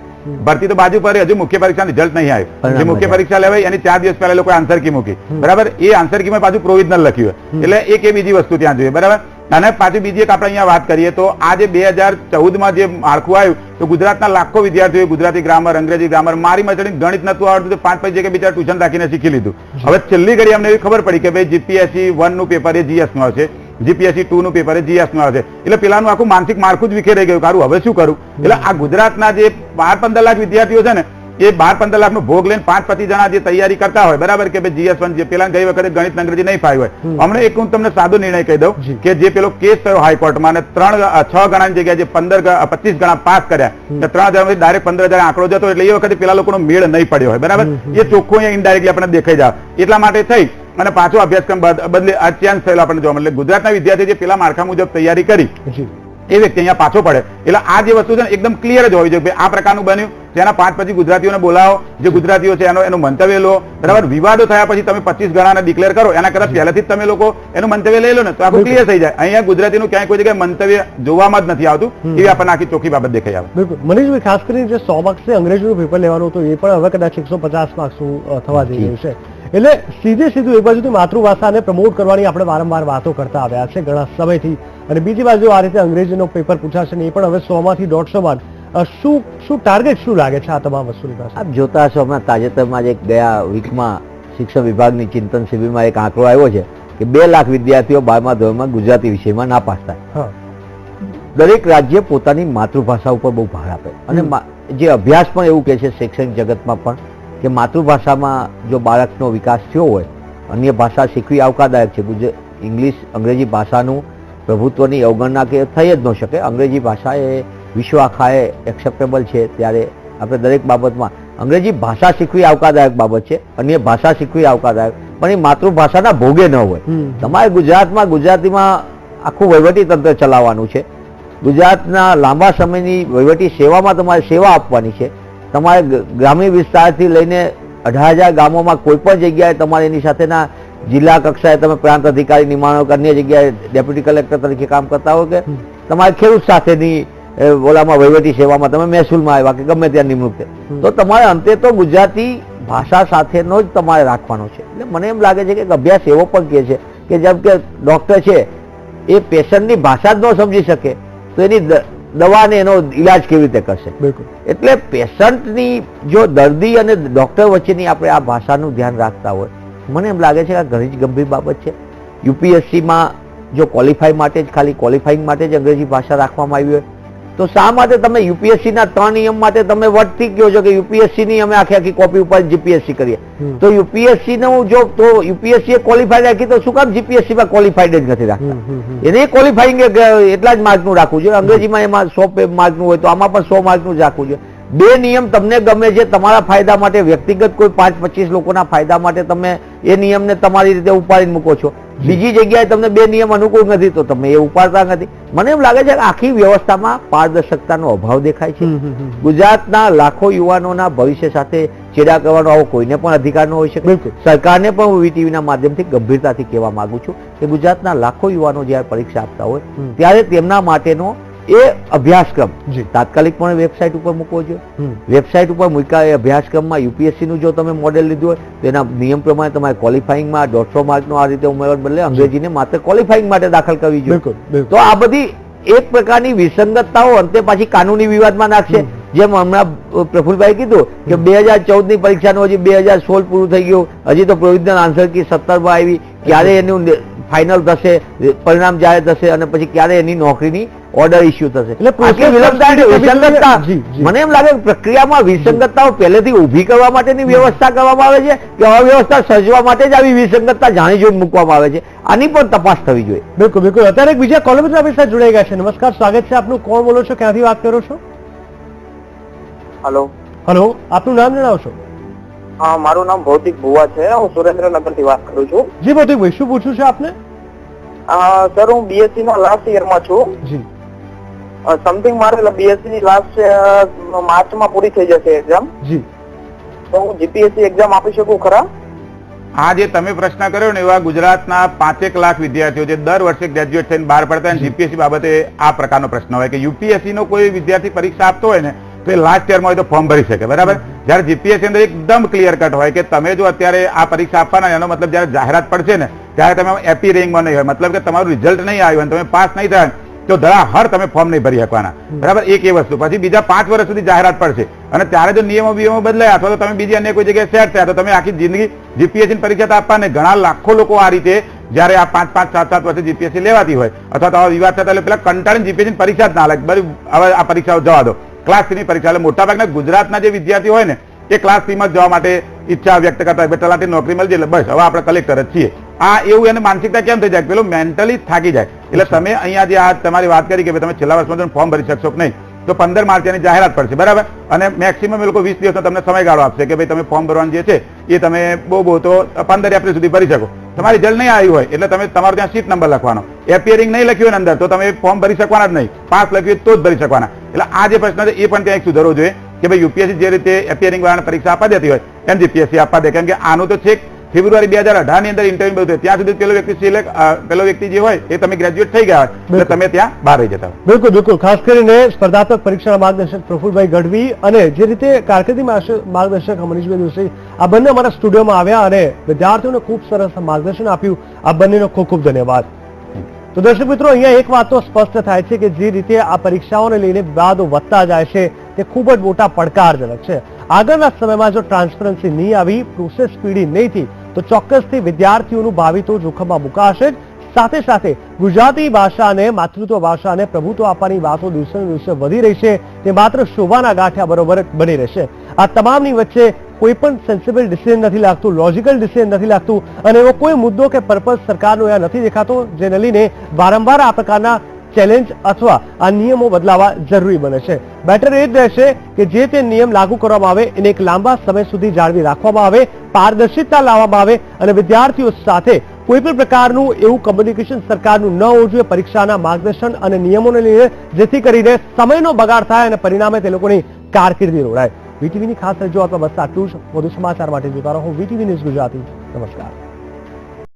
ભરતી તો બાજુ પર, હજુ મુખ્ય પરીક્ષા રિઝલ્ટ નહીં આવ્યું. જે મુખ્ય પરીક્ષા લેવાય એની 4 દિવસ પહેલા લોકો આન્સર કી મૂકી, બરાબર. એ આન્સર કીમાં પાછું પ્રોવિઝનલ લખ્યું એટલે એક એ બીજી વસ્તુ ત્યાં જોઈએ, બરાબર. અને પાછી બીજી એક આપણે અહીંયા વાત કરીએ તો આ જે 2014માં જે માળખું આવ્યું તો ગુજરાતના લાખો વિદ્યાર્થીઓ ગુજરાતી ગ્રામર, અંગ્રેજી ગ્રામર, મારી મચડી ગણિત નતું આવડતું તો 5 જગ્યાએ બિચારા ટ્યુશન રાખીને શીખી લીધું. હવે છેલ્લી ઘડી અમને એવી ખબર પડી કે ભાઈ જીપીએસસી 1 નું પેપર એ GS નું આવશે, જીપીએસસી 2 નું પેપર એ GS નું આવશે. એટલે પેલાનું આખું માનસિક માળખું જ વિખેરાઈ ગયું. સારું, હવે શું કરું? એટલે આ ગુજરાતના જે 12-15 લાખ વિદ્યાર્થીઓ છે ને એ 12-15 લાખનો ભોગ લઈને 5-25 જણા જે તૈયારી કરતા હોય, બરાબર, કે ભાઈ GS1 જે પેલા ગઈ વખતે ગણિત અંગ્રેજી નહીં ફાવી હોય, હમણાં એક હું તમને સાદો નિર્ણય કહી દઉં કે જે પેલો કેસ થયો હાઈકોર્ટમાં અને 6 ગણાની જગ્યાએ જે 25 ગણા પાસ કર્યા, 3,000 ડાયરેક્ટ 15,000 આંકડો જતો, એટલે એ વખતે પેલા લોકોનો મેળ નહીં પડ્યો હોય, બરાબર. એ ચોખ્ખું અહીંયા ઇનડાયરેક્ટલી આપણને દેખાઈ જાય. એટલા માટે થઈ અને પાછો અભ્યાસક્રમ બદલે આ ચેન્જ થયેલો આપણને જોવા મળે. ગુજરાતના વિદ્યાર્થી જે પેલા માળખા મુજબ તૈયારી કરી એ વ્યક્તિ અહીંયા પાછો પડે. એટલે આ જે વસ્તુ છે ને એકદમ ક્લિયર જ હોવી જોઈએ. આ પ્રકારનું બન્યું, જેના 5-25 ગુજરાતીઓને બોલાવો, જે ગુજરાતીઓ છે એનું મંતવ્ય લો, બરાબર. વિવાદો થયા પછી તમે 25 ગણાને ડિક્લેર કરો, એના કરતા પહેલેથી જ તમે લોકો એનું મંતવ્ય લઈ લો ને તો આખું ક્લિયર થઈ જાય. અહીંયા ગુજરાતીનું ક્યાંય કોઈ જગ્યાએ મંતવ્ય જોવામાં જ નથી આવતું. એવી આપણને આખી ચોખ્ખી બાબત દેખાઈ આવે. બિલકુલ. મનીષભાઈ, ખાસ કરીને જે 100 માર્ક્સ છે અંગ્રેજીનું પેપર લેવાનું હતું એ પણ હવે કદાચ 150 માર્ક્સનું થવા જઈ રહ્યું છે. એટલે સીધું એક બાજુથી માતૃભાષાને પ્રમોટ કરવાની આપણે વારંવાર વાતો કરતા આવ્યા છે ઘણા સમયથી, અને બીજી બાજુ આ રીતે અંગ્રેજીનો પેપર પૂછાશે ને એ પણ હવે 100માંથી 150 માર્ક. શું ટાર્ગેટ શું લાગે છે આ તમામ વસ્તુની પાસે? આપ જોતા હશો, હમણાં તાજેતરમાં જ ગયા વીકમાં શિક્ષણ વિભાગની ચિંતન શિબિરમાં એક આંકડો આવ્યો છે કે 2 લાખ વિદ્યાર્થીઓ 12મા ધોરણમાં ગુજરાતી વિષયમાં નાપાસ થાય. દરેક રાજ્ય પોતાની માતૃભાષા ઉપર બહુ ભાર આપે અને જે અભ્યાસ પણ એવું કહે છે શૈક્ષણિક જગતમાં પણ કે માતૃભાષામાં જો બાળકનો વિકાસ થયો હોય, અન્ય ભાષા શીખવી આવકારદાયક છે. ઇંગ્લિશ, અંગ્રેજી ભાષાનું પ્રભુત્વની અવગણના કે થઈ જ ન શકે. અંગ્રેજી ભાષા એ વિશ્વ આખાએ એક્સેપ્ટેબલ છે, ત્યારે આપણે દરેક બાબતમાં અંગ્રેજી ભાષા શીખવી આવકારદાયક બાબત છે, અન્ય ભાષા શીખવી આવકારદાયક, પણ એ માતૃભાષાના ભોગે ન હોય. તમારે ગુજરાતમાં ગુજરાતીમાં આખું વહીવટી તંત્ર ચલાવવાનું છે. ગુજરાતના લાંબા સમયની વહીવટી સેવામાં તમારે સેવા આપવાની છે. તમારે ગ્રામીણ વિસ્તારથી લઈને 18,000 ગામોમાં કોઈ પણ જગ્યાએ તમારે એની સાથેના જિલ્લા કક્ષાએ તમે પ્રાંત અધિકારી નિમાણો કે અન્ય જગ્યાએ ડેપ્યુટી કલેક્ટર તરીકે કામ કરતા હો કે તમારે ખેડૂત સાથેની ઓલામાં વહીવટી સેવામાં તમે મહેસૂલમાં આવ્યા કે ગમે ત્યાં નિમણૂક છે, તો તમારે અંતે તો ગુજરાતી ભાષા સાથેનો જ તમારે રાખવાનો છે. એટલે મને એમ લાગે છે કે અભ્યાસ એવો પણ કહે છે કે જેમ કે ડોક્ટર છે એ પેશન્ટની ભાષા જ ન સમજી શકે તો એની દવાને એનો ઈલાજ કેવી રીતે કરશે? એટલે પેશન્ટની જો દર્દી અને ડોક્ટર વચ્ચેની આપણે આ ભાષાનું ધ્યાન રાખતા હોય, મને એમ લાગે છે કે આ ઘણી જ ગંભીર બાબત છે. યુપીએસસીમાં જો ક્વોલિફાઈ માટે જ ખાલી ક્વોલિફાઈંગ માટે જ અંગ્રેજી ભાષા રાખવામાં આવી હોય તો શા માટે તમે યુપીએસસીના 3 નિયમ માટે તમે વટથી કહો છો કે યુપીએસસીની અમે આખી કોપી ઉપર જીપીએસસી કરીએ? તો યુપીએસસીનું જો તો યુપીએસસી ક્વોલિફાઈડ રાખી તો શું કામ જીપીએસસીમાં ક્વોલિફાઈડ જ નથી રાખતા? એને ક્વોલિફાઈંગ એટલા જ માર્કનું રાખવું જોઈએ. અંગ્રેજીમાં એમાં 100 માર્કનું હોય તો આમાં પણ 100 માર્કનું જ રાખવું જોઈએ. બે નિયમ તમને ગમે છે તમારા ફાયદા માટે, વ્યક્તિગત કોઈ 5-25 લોકોના ફાયદા માટે તમે એ નિયમને તમારી રીતે ઉપાડીને મૂકો છો. બીજી જગ્યાએ તમને બે નિયમ અનુકૂળ નથી તો તમે એ ઉપાડતા નથી. મને એમ લાગે છે કે આખી વ્યવસ્થામાં પારદર્શકતાનો અભાવ દેખાય છે. ગુજરાતના લાખો યુવાનોના ભવિષ્ય સાથે ચેડા કરવાનો આવો કોઈને પણ અધિકાર ન હોઈ શકે. સરકારને પણ હું વીટીવીના માધ્યમથી ગંભીરતાથી કહેવા માંગુ છું કે ગુજરાતના લાખો યુવાનો જ્યારે પરીક્ષા આપતા હોય ત્યારે તેમના માટેનો એ અભ્યાસક્રમ તાત્કાલિકપણે વેબસાઇટ ઉપર મૂકવો જોઈએ. વેબસાઇટ ઉપર મૂક્યા એ અભ્યાસક્રમમાં યુપીએસસી નું જો તમે મોડેલ લીધું હોય તો એના નિયમ પ્રમાણે તમારે ક્વોલિફાઈંગમાં 150 માર્કનો આ રીતે ઉમેરવા બદલે અંગ્રેજીને માત્ર ક્વોલિફાઈંગ માટે દાખલ કરવી જોઈએ. તો આ બધી એક પ્રકારની વિસંગતતાઓ અંતે પાછી કાનૂની વિવાદમાં નાખશે. જેમ હમણાં પ્રફુલભાઈ કીધું કે 2014 ની પરીક્ષાનું હજી 2016 પૂરું થઈ ગયું, હજી તો પ્રોવિઝનલ આન્સર કી 17 માં આવી, ક્યારે એનું ફાઇનલ થશે, પરિણામ જાહેર થશે અને પછી ક્યારે એની નોકરીની ઓર્ડર ઇસ્યુ થશે. મને એમ લાગે પ્રક્રિયામાં વિસંગતતાઓ પહેલેથી ઉભી કરવા માટેની વ્યવસ્થા કરવામાં આવે છે કે અવ્યવસ્થા સર્જવા માટે જ આવી વિસંગતતા જાણી જોઈને મૂકવામાં આવે છે. આની પણ તપાસ થવી જોઈએ. બિલકુલ બિલકુલ. અત્યારે એક બીજા કોલમ આપણી સાથે જોડાઈ ગયા છે. નમસ્કાર, સ્વાગત છે આપનું. કોણ બોલો છો, ક્યાંથી વાત કરો છો? હેલો. હેલો, આપનું નામ જણાવશો? હા, મારું નામ ભૌતિક ભુવા છે. હું સુરેન્દ્રનગર થી વાત કરું છું. જી ભૌતિકભાઈ, શું પૂછવું છે આપને? સર, હું બીએસસી ના લાસ્ટ યરમાં છું. જી. સમથિંગ મારે બીએસસી ની લાસ્ટ માર્ચમાં પૂરી થઈ જશે એક્ઝામ. જી. તો હું જીપીએસસી એક્ઝામ આપી શકું ખરા? આ જે તમે પ્રશ્ન કર્યો ને એવા ગુજરાતના 5 લાખ વિદ્યાર્થીઓ જે દર વર્ષે ગ્રેજ્યુએટ થઈને બહાર પડતા હોય જીપીએસસી બાબતે આ પ્રકારનો પ્રશ્ન હોય કે યુપીએસસી નો કોઈ વિદ્યાર્થી પરીક્ષા આપતો હોય ને તો એ લાસ્ટ યરમાં હોય તો ફોર્મ ભરી શકે. બરાબર. જયારે જીપીએસસી અંદર એકદમ ક્લિયર કટ હોય કે તમે જો અત્યારે આ પરીક્ષા આપવાના એનો મતલબ જયારે જાહેરાત પડશે ને ત્યારે તમે એપી રેન્કમાં નહીં હોય, મતલબ કે તમારું રિઝલ્ટ નહીં આવ્યું તમે પાસ નહીં થાય તો ધડાહર તમે ફોર્મ નહીં ભરી શકવાના. બરાબર. એક એ વસ્તુ. પછી બીજા 5 વર્ષ સુધી જાહેરાત પડશે અને ત્યારે જો નિયમો બદલાય અથવા તો તમે બીજી અન્ય કોઈ જગ્યાએ સેટ થયા તો તમે આખી જિંદગી જીપીએસસી પરીક્ષા આપવાને ઘણા લાખો લોકો આ રીતે જયારે આ 5-5, 7-7 વર્ષે જીપીએસસી લેવાતી હોય અથવા તો આવા વિવાદ થતા એટલે પેલા કંટાળીને જીપીએસસી પરીક્ષા જ ના લાગે. હવે આ પરીક્ષાઓ જવા દો. ક્લાસ 3 ની પરીક્ષા. એટલે મોટાભાગના ગુજરાતના જે વિદ્યાર્થીઓ હોય ને એ ક્લાસ 3 માં જવા માટે ઈચ્છા વ્યક્ત કરતા હોય, તલાટી નોકરી મળી જાય એટલે બસ હવે આપણે કલેક્ટર જ છીએ. આ એવું એને માનસિકતા કેમ થઈ જાય? પેલો મેન્ટલી થાકી જાય. એટલે તમે અહીંયા જે આ તમારી વાત કરી કે તમે છેલ્લા વર્ષમાં ફોર્મ ભરી શકશો કે નહીં, તો 15 માર્ચે એની જાહેરાત પડશે. બરાબર. અને મેક્સિમમ એ લોકો 20 દિવસનો તમને સમયગાળો આપશે કે ભાઈ તમે ફોર્મ ભરવાનું જે છે એ તમે બહુ તો 15 એપ્રિલ સુધી ભરી શકો. તમારી રિઝલ્ટ નહીં આવ્યું હોય એટલે તમે તમારો ત્યાં સીટ નંબર લખવાનો, એપિયરિંગ નહીં લખ્યું હોય અંદર તો તમે ફોર્મ ભરી શકવાના જ નહીં. પાસ લખ્યું તો જ ભરી શકવાના. એટલે આ જે પ્રશ્ન છે એ પણ ત્યાં એક સુધારવો જોઈએ કે ભાઈ યુપીએસસી જે રીતે એપિયરિંગ વાળાને પરીક્ષા આપવા દેતી હોય એમ જીપીએસસી આપવા દે. કેમ કે આનું તો છેક ફેબ્રુઆરી 2018 ની અંદર ઇન્ટરવ્યુ બધું ત્યાં સુધી પેલો વ્યક્તિ જે હોય એ તમે ગ્રેજ્યુએટ થઈ ગયા હોય એટલે તમે ત્યાં બહાર રહી જતા હોય. બિલકુલ બિલકુલ. ખાસ કરીને સ્પર્ધાત્મક પરીક્ષાના માર્ગદર્શક પ્રફુલભાઈ ગઢવી અને જે રીતે કારકિર્દી માર્ગદર્શક મનીષભાઈ દોશી આ બંને અમારા સ્ટુડિયોમાં આવ્યા અને વિદ્યાર્થીઓને ખૂબ સરસ માર્ગદર્શન આપ્યું. આ બંનેનો ખૂબ ખૂબ ધન્યવાદ. તો દર્શક મિત્રો, અહીંયા એક વાત તો સ્પષ્ટ થાય છે કે જે રીતે આ પરીક્ષાઓને લઈને વિવાદો વધતા જાય છે તે ખૂબ જ મોટા પડકારજનક છે. આગળના સમયમાં જો ટ્રાન્સપરન્સી નહીં આવી, પ્રોસેસ સ્પીડી નહીં થઈ તો ચોક્કસથી વિદ્યાર્થીઓનું ભાવિ તો જોખમમાં મુકાશે જ. સાથે સાથે ગુજરાતી ભાષાને, માતૃત્વ ભાષાને પ્રભુત્વ આપવાની વાતો દિવસે ને દિવસે વધી રહી છે. તે માત્ર શોભાના ગાંઠિયા બરોબર જ બની રહેશે. આ તમામની વચ્ચે કોઈ પણ સેન્સિબલ ડિસિઝન નથી લાગતું, લોજિકલ ડિસિઝન નથી લાગતું અને એવો કોઈ મુદ્દો કે પર્પઝ સરકારનો અહીંયા નથી દેખાતો જેને લઈને વારંવાર આ પ્રકારના ચેલેન્જ અથવા આ નિયમો બદલાવા જરૂરી બને છે. બેટર એ જ રહેશે કે જે તે નિયમ લાગુ કરવામાં આવે એને એક લાંબા સમય સુધી જાળવી રાખવામાં આવે, પારદર્શિતા લાવવામાં આવે અને વિદ્યાર્થીઓ સાથે કોઈ પણ પ્રકારનું એવું કમ્યુનિકેશન સરકારનું ન હોવું જોઈએ પરીક્ષાના માર્ગદર્શન અને નિયમોને લઈને, જેથી કરીને સમયનો બગાડ થાય અને પરિણામે તે લોકોની કારકિર્દી રોડાય. વીટીવીની ખાસ રજૂઆતમાં બસ આટલું જ. વધુ સમાચાર માટે જોતા રહો વીટીવી ન્યૂઝ ગુજરાતી. નમસ્કાર.